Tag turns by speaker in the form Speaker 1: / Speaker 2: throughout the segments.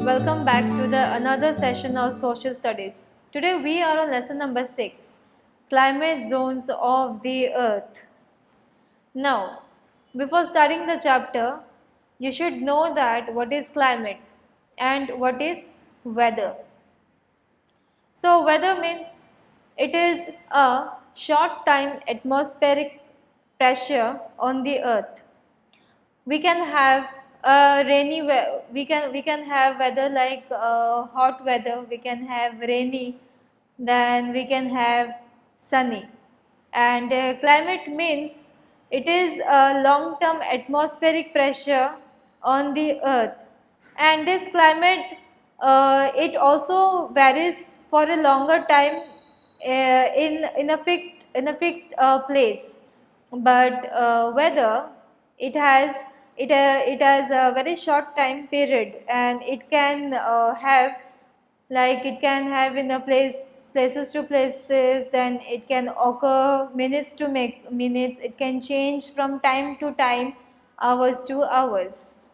Speaker 1: welcome back to the another session of social studies. Today we are on lesson number 6, climate zones of the earth. Now, before starting the chapter, you should know that what is climate and what is weather. So weather means it is a short time atmospheric pressure on the earth. We can have we can have weather like hot weather, we can have rainy, then we can have sunny. And climate means it is a long term atmospheric pressure on the earth, and this climate it also varies for a longer time in a fixed place. But weather, it has it has a very short time period, and it can have, like it can have in a places to places, and it can occur minutes to make minutes. It can change from time to time, hours to hours.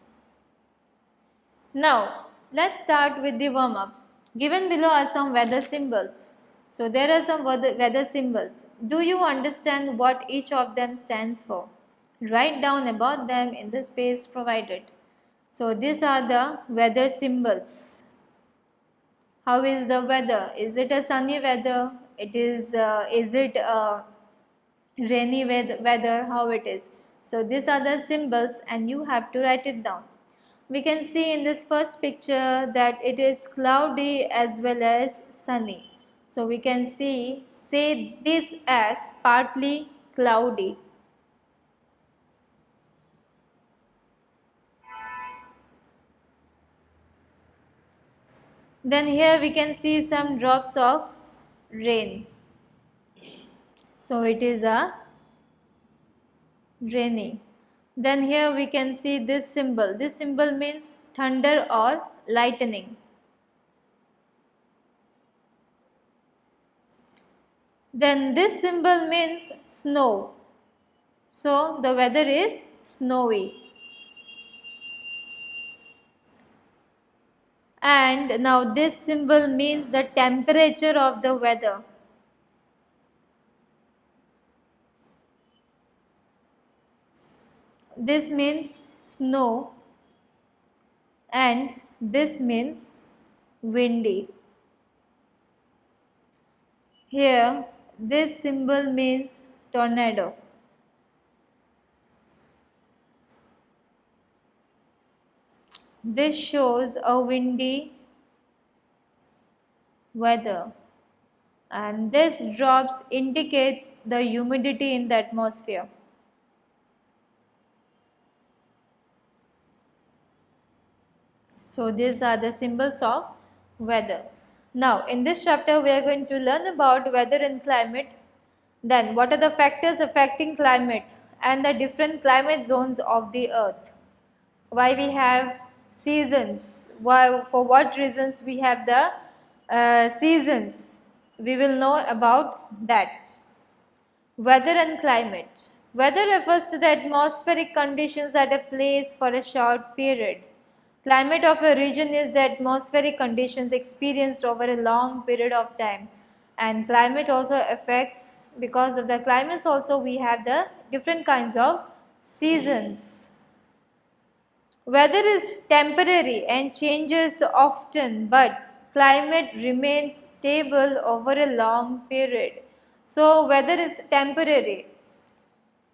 Speaker 1: Now, let's start with the warm up. Given below are some weather symbols. So, there are some weather symbols. Do you understand what each of them stands for? Write down about them in the space provided. So, these are the weather symbols. How is the weather? Is it a sunny weather? Is it a rainy weather? How it is? So, these are the symbols, and you have to write it down. We can see in this first picture that it is cloudy as well as sunny. So we can say this as partly cloudy. Then here we can see some drops of rain. So it is a rainy. Then here we can see this symbol. This symbol means thunder or lightning. Then this symbol means snow. So the weather is snowy. And now this symbol means the temperature of the weather. This means snow, and this means windy. Here this symbol means tornado. This shows a windy weather, and this drops indicates the humidity in the atmosphere. So these are the symbols of weather. Now in this chapter we are going to learn about weather and climate. Then what are the factors affecting climate and the different climate zones of the earth. Why we have seasons, why, for what reasons we have the seasons. We will know about that. Weather and climate. Weather refers to the atmospheric conditions at a place for a short period. Climate of a region is the atmospheric conditions experienced over a long period of time. And climate also affects, because of the climates also we have the different kinds of seasons. Weather is temporary and changes often, but climate remains stable over a long period. So weather is temporary.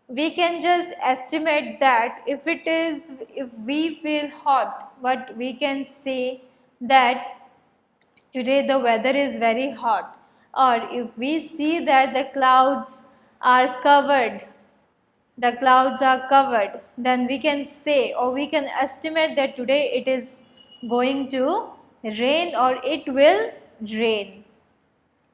Speaker 1: We can just estimate that if we feel hot, but we can say that today the weather is very hot. Or if we see that the clouds are covered, then we can say, or we can estimate that today it is going to rain or it will rain.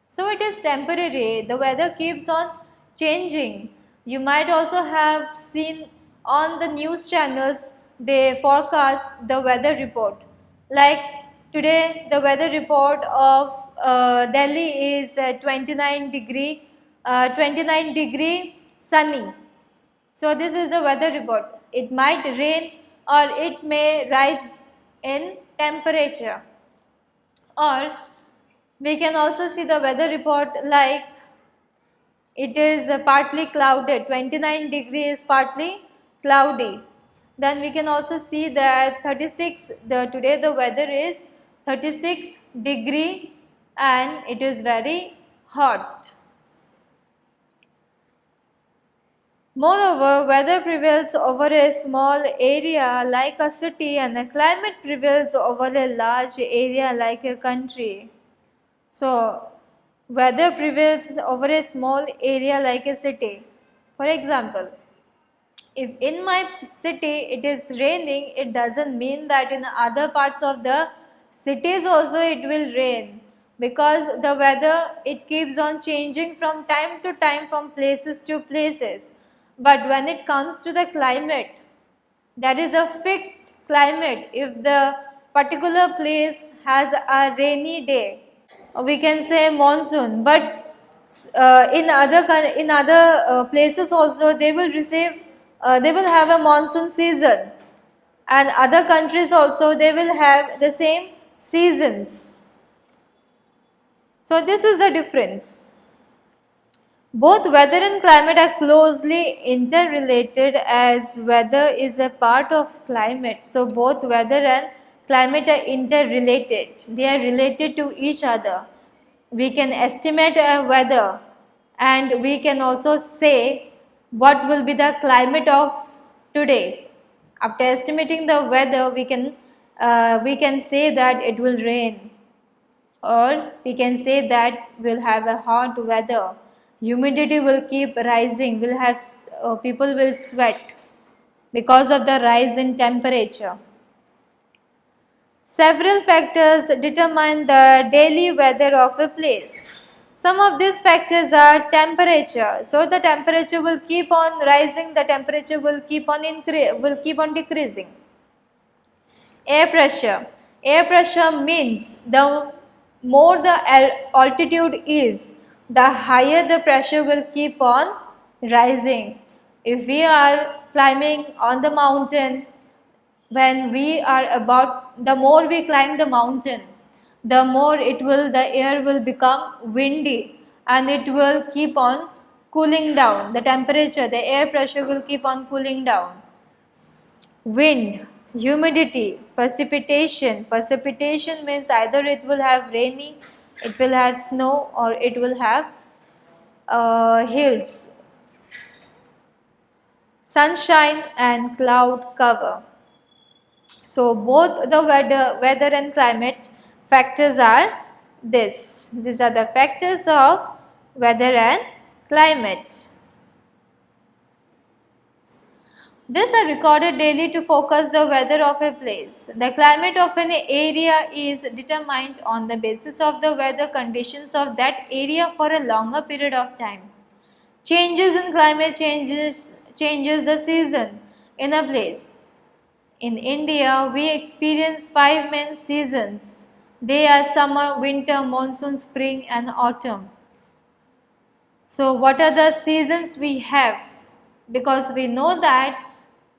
Speaker 1: So it is temporary. The weather keeps on changing. You might also have seen on the news channels, they forecast the weather report. Like today the weather report of Delhi is 29 degree sunny. So this is a weather report. It might rain or it may rise in temperature. Or we can also see the weather report like it is partly clouded, 29 degrees partly cloudy. Then we can also see that today the weather is 36 degree and it is very hot. Moreover, weather prevails over a small area like a city and the climate prevails over a large area like a country. So, weather prevails over a small area like a city. For example, if in my city it is raining, it doesn't mean that in other parts of the cities also it will rain, because the weather it keeps on changing from time to time, from places to places. But when it comes to the climate, there is a fixed climate. If the particular place has a rainy day, we can say monsoon, but in other places also they will have a monsoon season, and other countries also they will have the same seasons. So this is the difference. Both weather and climate are closely interrelated, as weather is a part of climate. So both weather and climate are interrelated. They are related to each other. We can estimate a weather and we can also say what will be the climate of today. After estimating the weather, we can say that it will rain, or we can say that we'll have a hot weather. Humidity will keep rising. People will sweat because of the rise in temperature. Several factors determine the daily weather of a place. Some of these factors are temperature. So the temperature will keep on rising. The temperature will keep on decreasing. Air pressure. Air pressure means the more the altitude is, the higher the pressure will keep on rising. If we are climbing on the mountain, the more we climb the mountain, the more the air will become windy and it will keep on cooling down. The temperature, the air pressure will keep on cooling down. Wind, humidity, precipitation. Precipitation means either it will have rainy, it will have snow, or it will have hills. Sunshine and cloud cover. So both the weather and climate factors are this. These are the factors of weather and climate. These are recorded daily to focus the weather of a place. The climate of an area is determined on the basis of the weather conditions of that area for a longer period of time. Changes in climate changes the season in a place. In India, we experience 5 main seasons. They are summer, winter, monsoon, spring and autumn. So what are the seasons we have? Because we know that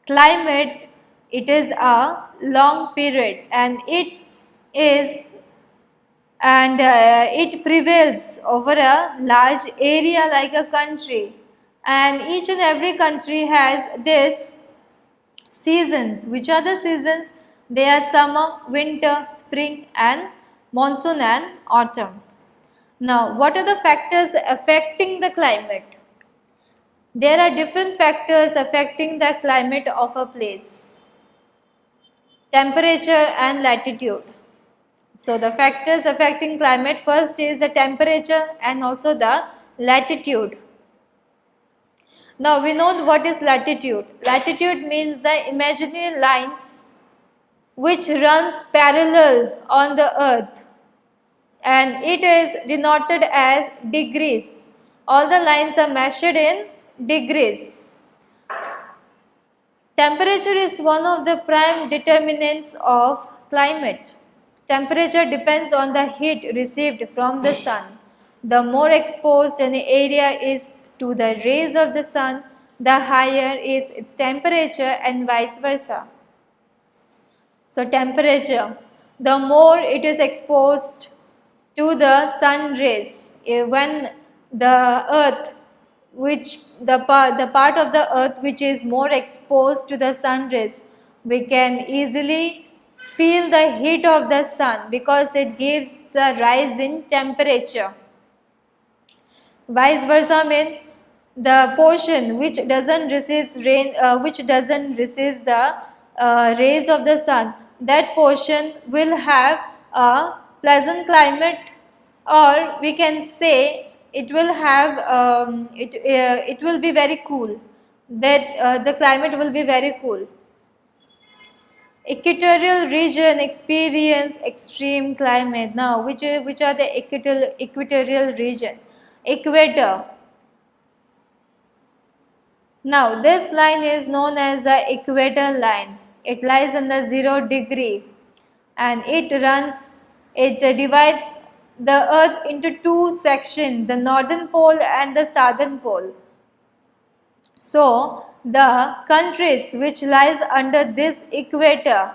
Speaker 1: climate, it is a long period and it prevails over a large area like a country, and each and every country has this seasons. Which are the seasons? They are summer, winter, spring and monsoon and autumn. Now, what are the factors affecting the climate? There are different factors affecting the climate of a place. Temperature and latitude. So, the factors affecting climate, first is the temperature and also the latitude. Now, we know what is latitude. Latitude means the imaginary lines which runs parallel on the earth, and it is denoted as degrees. All the lines are measured in degrees. Temperature is one of the prime determinants of climate. Temperature depends on the heat received from the sun. The more exposed an area is to the rays of the sun, the higher is its temperature and vice versa. So temperature. the more it is exposed to the sun rays. When the earth, which the part of the earth which is more exposed to the sun rays, we can easily feel the heat of the sun because it gives the rise in temperature. Vice versa means the portion which doesn't receive rain, which doesn't receive the rays of the sun, that portion will have a pleasant climate, or we can say it will have it will be very cool. That the climate will be very cool. Equatorial region experience extreme climate. Now, which are the equatorial region? Equator. Now, this line is known as the equator line. It lies in the 0 degree and it divides the earth into two sections, the northern pole and the southern pole. So, the countries which lies under this equator,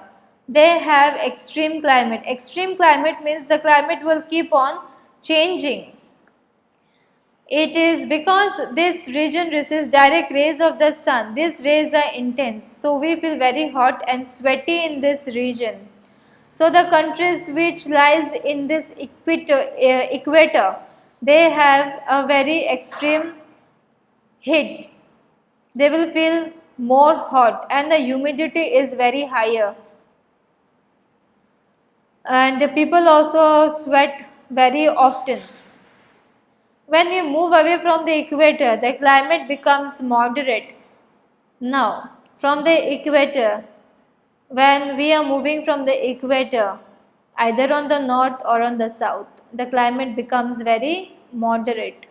Speaker 1: they have extreme climate. Extreme climate means the climate will keep on changing. It is because this region receives direct rays of the sun. These rays are intense, so we feel very hot and sweaty in this region. So the countries which lies in this equator, they have a very extreme heat. They will feel more hot and the humidity is very higher. And people also sweat very often. When we move away from the equator, the climate becomes moderate. Now, from the equator, when we are moving from the equator, either on the north or on the south, the climate becomes very moderate.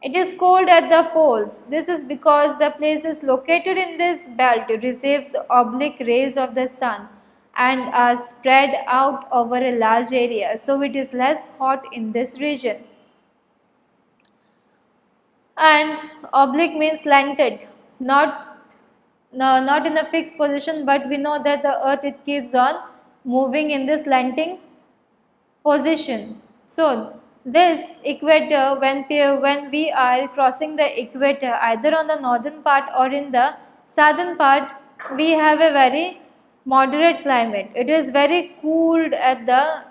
Speaker 1: It is cold at the poles. This is because the place is located in this belt receives oblique rays of the sun and are spread out over a large area. So it is less hot in this region. And oblique means slanted, not in a fixed position, but we know that the earth, it keeps on moving in this slanting position. So this equator, when we are crossing the equator either on the northern part or in the southern part, we have a very moderate climate. It is very cold at the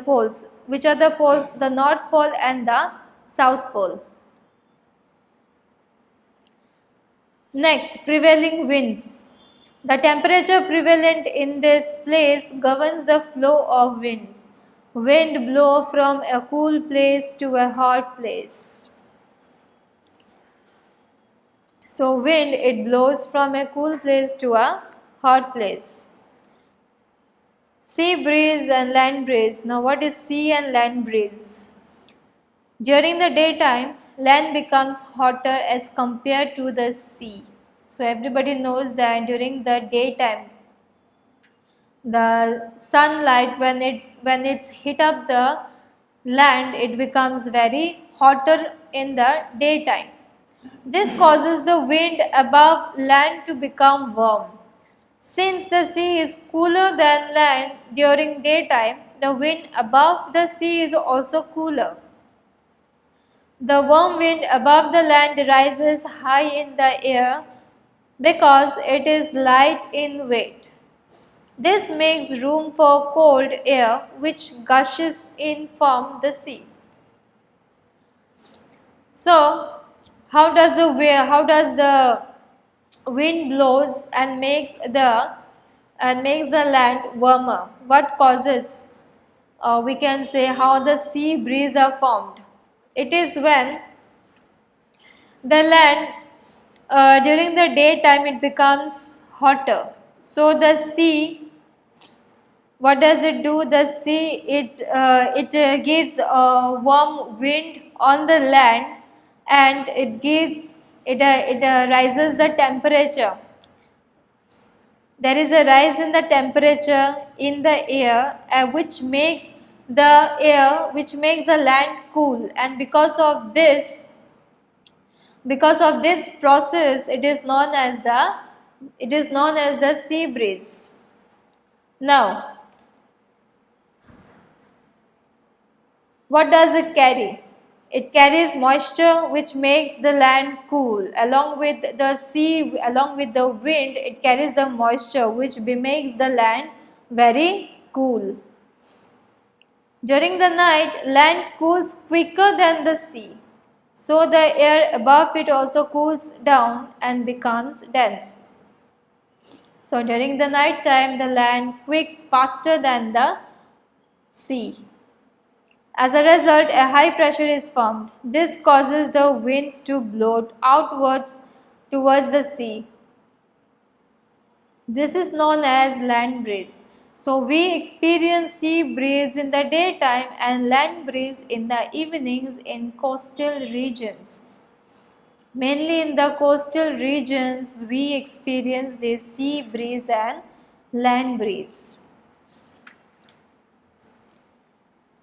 Speaker 1: poles. Which are the poles? The north pole and the south pole. Next, prevailing winds. The temperature prevalent in this place governs the flow of winds. Wind blow from a cool place to a hot place. So wind, it blows from a cool place to a hot place. Sea breeze and land breeze. Now what is sea and land breeze? During the daytime, land becomes hotter as compared to the sea. So everybody knows that during the daytime, the sunlight, when it's hit up the land, it becomes very hotter in the daytime. This causes the wind above land to become warm. Since the sea is cooler than land during daytime, the wind above the sea is also cooler. The warm wind above the land rises high in the air because it is light in weight. This makes room for cold air which gushes in from the sea. So, how does the wind blows and makes the land warmer? What causes? We can say how the sea breeze are formed. It is when the land during the daytime it becomes hotter. So the sea, what does it do? The sea, it gives a warm wind on the land and it rises the temperature. There is a rise in the temperature in the air which makes the land cool, and because of this process it is known as the sea breeze. Now, what does it carry? It carries moisture which makes the land cool. Along with the sea, along with the wind, it carries the moisture which makes the land very cool. During the night, land cools quicker than the sea. So the air above it also cools down and becomes dense. So during the night time, the land cools faster than the sea. As a result, a high pressure is formed. This causes the winds to blow outwards towards the sea. This is known as land breeze. So we experience sea breeze in the daytime and land breeze in the evenings in coastal regions. Mainly in the coastal regions, we experience this sea breeze and land breeze.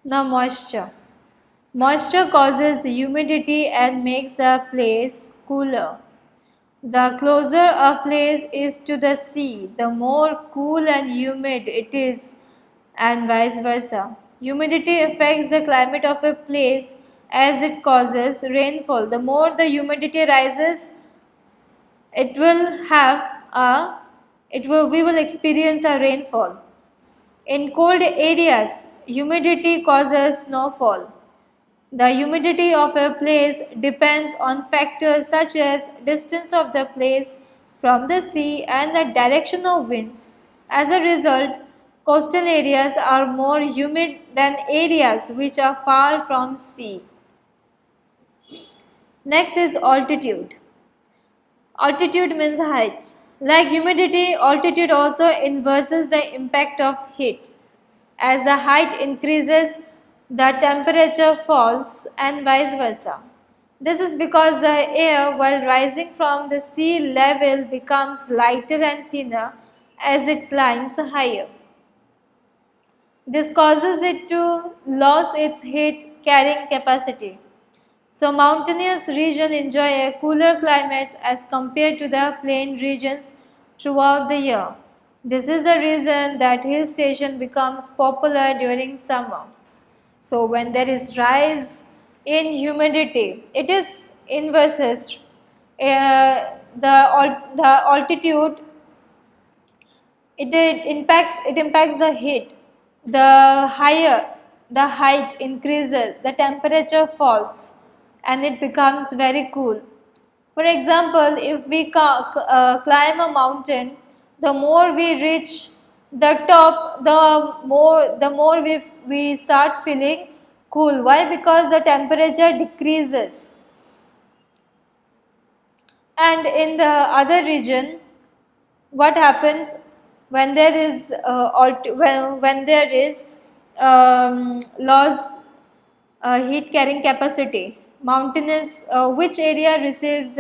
Speaker 1: Now moisture. Moisture causes humidity and makes a place cooler. The closer a place is to the sea, the more cool and humid it is, and vice versa. Humidity affects the climate of a place as it causes rainfall. The more the humidity rises, we will experience a rainfall. In cold areas, humidity causes snowfall. The humidity of a place depends on factors such as distance of the place from the sea and the direction of winds. As a result, coastal areas are more humid than areas which are far from sea. Next is altitude. Altitude means height. Like humidity, altitude also inverses the impact of heat. As the height increases, the temperature falls and vice versa. This is because the air, while rising from the sea level, becomes lighter and thinner as it climbs higher. This causes it to lose its heat carrying capacity. So mountainous regions enjoy a cooler climate as compared to the plain regions throughout the year. This is the reason that hill station becomes popular during summer. So when there is rise in humidity, it is inverses the altitude. It impacts the heat. The higher the height increases, the temperature falls and it becomes very cool. For example, if we climb a mountain, the more we reach the top, the more we start feeling cool. Why? Because the temperature decreases. And in the other region, what happens when there is loss heat carrying capacity? Mountainous, which area receives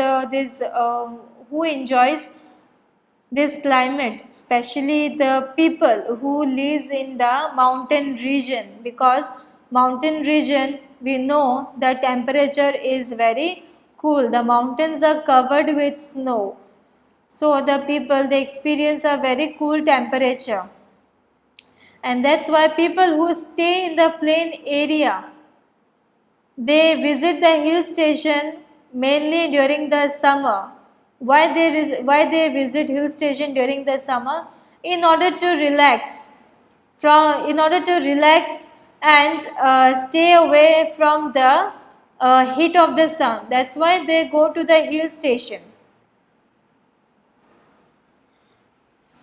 Speaker 1: who enjoys this climate, especially the people who lives in the mountain region, because mountain region we know the temperature is very cool. The mountains are covered with snow, so the people they experience a very cool temperature, and that's why people who stay in the plain area, they visit the hill station mainly during the summer. Why they visit hill station during the summer? In order to relax, and stay away from the heat of the sun. That's why they go to the hill station.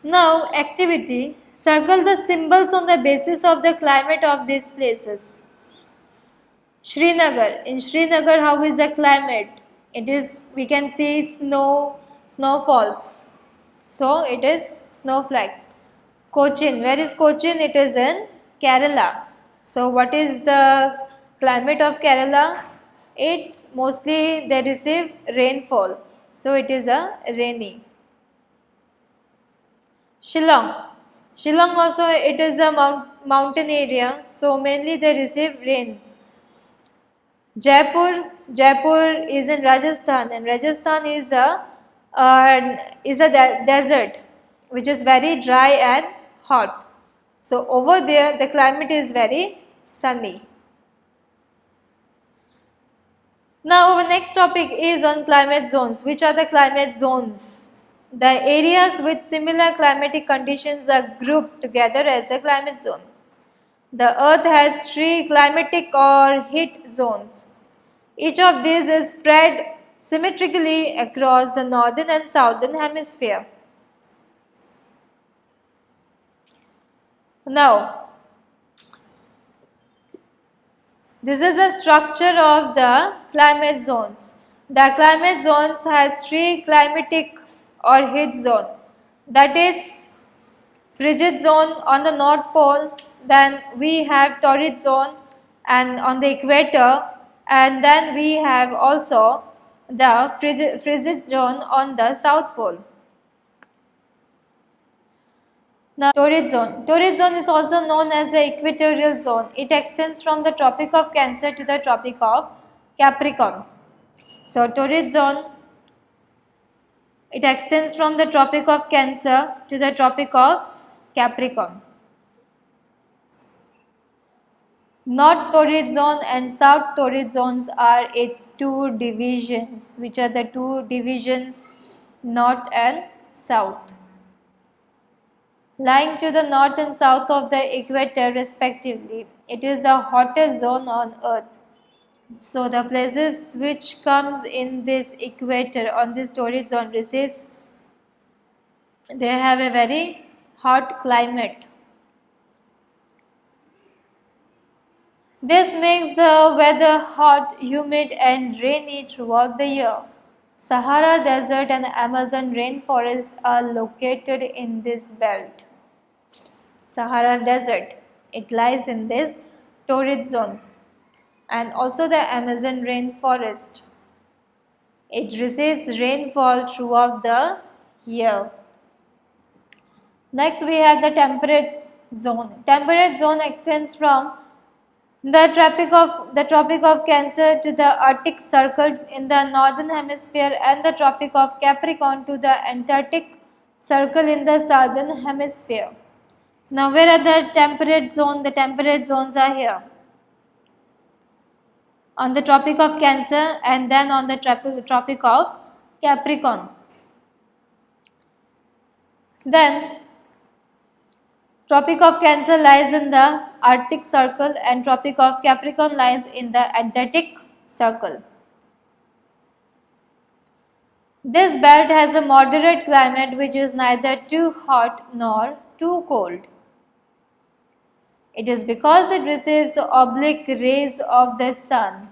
Speaker 1: Now, activity. Circle the symbols on the basis of the climate of these places. Srinagar. In Srinagar, how is the climate? It is, we can see snowfalls. So, it is snowflakes. Cochin. Where is Cochin? It is in Kerala. So, what is the climate of Kerala? It mostly they receive rainfall. So, it is a rainy. Shillong. Shillong also it is a mountain area. So, mainly they receive rains. Jaipur. Jaipur is in Rajasthan, and Rajasthan is a desert which is very dry and hot. So over there the climate is very sunny. Now our next topic is on climate zones. Which are the climate zones? The areas with similar climatic conditions are grouped together as a climate zone. The earth has 3 climatic or heat zones. Each of these is spread symmetrically across the northern and southern hemisphere. Now, this is the structure of the climate zones. The climate zones has 3 climatic or heat zone. That is frigid zone on the North Pole, then we have torrid zone and on the equator, and then we have also the frigid zone on the South Pole. Now, torrid zone is also known as the equatorial zone. It extends from the Tropic of Cancer to the Tropic of Capricorn. So, torrid zone, it extends from the Tropic of Cancer to the Tropic of Capricorn. North torrid zone and south torrid zones are its 2 divisions, which are the 2 divisions north and south, lying to the north and south of the equator respectively. It is the hottest zone on earth. So the places which comes in this equator on this torrid zone receives, they have a very hot climate. This makes the weather hot, humid and rainy throughout the year. Sahara Desert and Amazon rainforest are located in this belt. Sahara Desert, it lies in this torrid zone, and also the Amazon rainforest. It receives rainfall throughout the year. Next we have the temperate zone. Temperate zone extends from the Tropic of Cancer to the Arctic Circle in the northern hemisphere and the Tropic of Capricorn to the Antarctic Circle in the southern hemisphere. Now where are the temperate zone? The temperate zones are here. On the Tropic of Cancer and then on the Tropic of Capricorn. Then Tropic of Cancer lies in the Arctic Circle and Tropic of Capricorn lies in the Antarctic Circle. This belt has a moderate climate which is neither too hot nor too cold. It is because it receives oblique rays of the sun.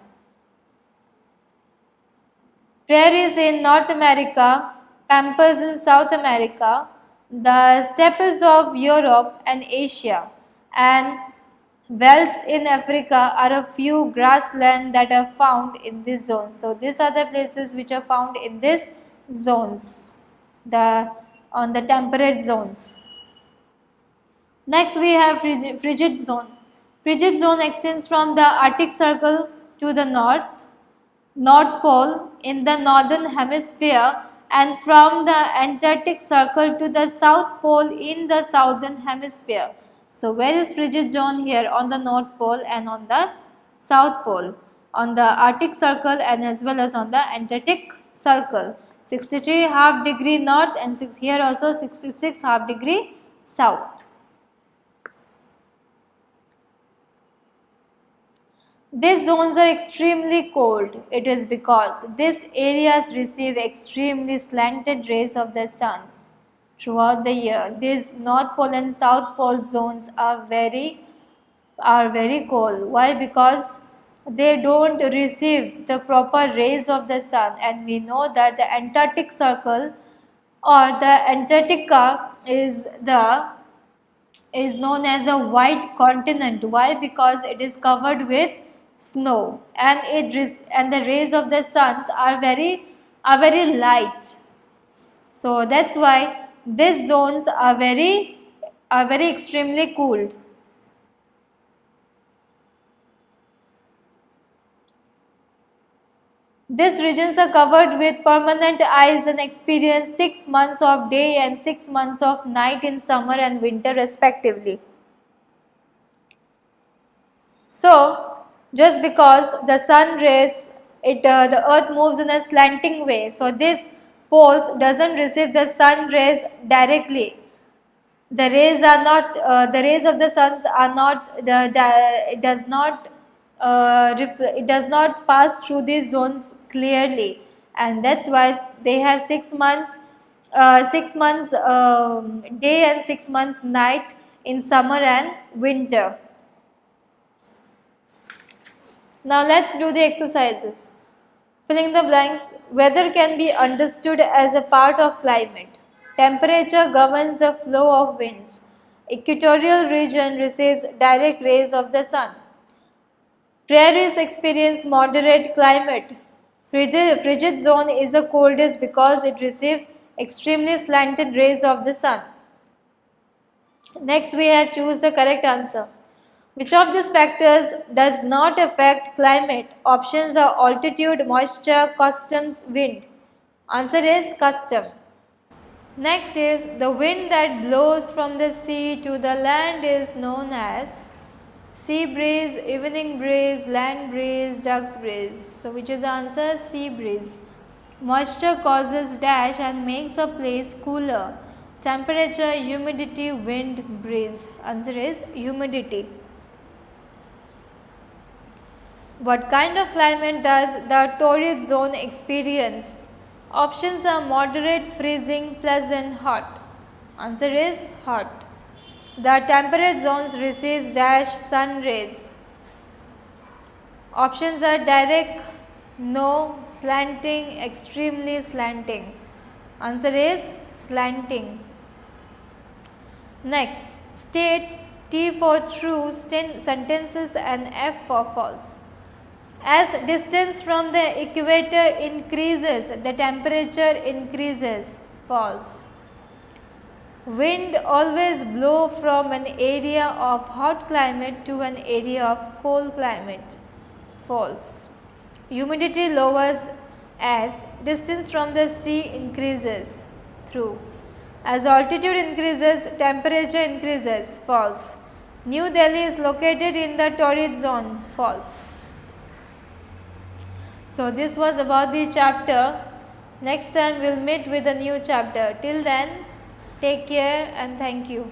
Speaker 1: Prairies in North America, pampas in South America, the steppes of Europe and Asia, and velds in Africa are a few grasslands that are found in this zone. So these are the places which are found in these zones, on the temperate zones. Next we have frigid zone. Frigid zone extends from the Arctic Circle to the North Pole in the northern hemisphere and from the Antarctic Circle to the South Pole in the southern hemisphere. So where is frigid zone? Here on the North Pole and on the South Pole, on the Arctic Circle and as well as on the Antarctic Circle. 63.5 degree north and here also 66.5 degree south. These zones are extremely cold. It is because these areas receive extremely slanted rays of the sun throughout the year. These North Pole and South Pole zones are very cold. Why? Because they don't receive the proper rays of the sun, and we know that the Antarctic Circle or the Antarctica is known as a white continent. Why? Because it is covered with snow and the rays of the suns are very light. So that's why these zones are very extremely cooled. These regions are covered with permanent ice and experience 6 months of day and 6 months of night in summer and winter respectively. So, just because the sun rays, the earth moves in a slanting way, so this poles doesn't receive the sun rays directly. The rays are not, the rays of the suns are not, it does not, it does not pass through these zones clearly, and that's why they have 6 months, 6 months day and 6 months night in summer and winter. Now let's do the exercises. Filling the blanks. Weather can be understood as a part of climate. Temperature governs the flow of winds. Equatorial region receives direct rays of the sun. Prairies experience moderate climate. Frigid zone is the coldest because it receives extremely slanted rays of the sun. Next we have choose the correct answer. Which of these factors does not affect climate? Options are altitude, moisture, customs, wind. Answer is custom. Next is the wind that blows from the sea to the land is known as sea breeze, evening breeze, land breeze, duck's breeze. So which is the answer? Sea breeze. Moisture causes dash and makes a place cooler. Temperature, humidity, wind, breeze. Answer is humidity. What kind of climate does the torrid zone experience? Options are moderate, freezing, pleasant, hot. Answer is hot. The temperate zones receive dash sun rays. Options are direct, no, slanting, extremely slanting. Answer is slanting. Next, state T for true sentences and F for false. As distance from the equator increases, the temperature increases. False. Wind always blow from an area of hot climate to an area of cold climate. False. Humidity lowers as distance from the sea increases. True. As altitude increases, temperature increases. False. New Delhi is located in the torrid zone. False. So this was about the chapter. Next time we will meet with a new chapter. Till then, take care and thank you.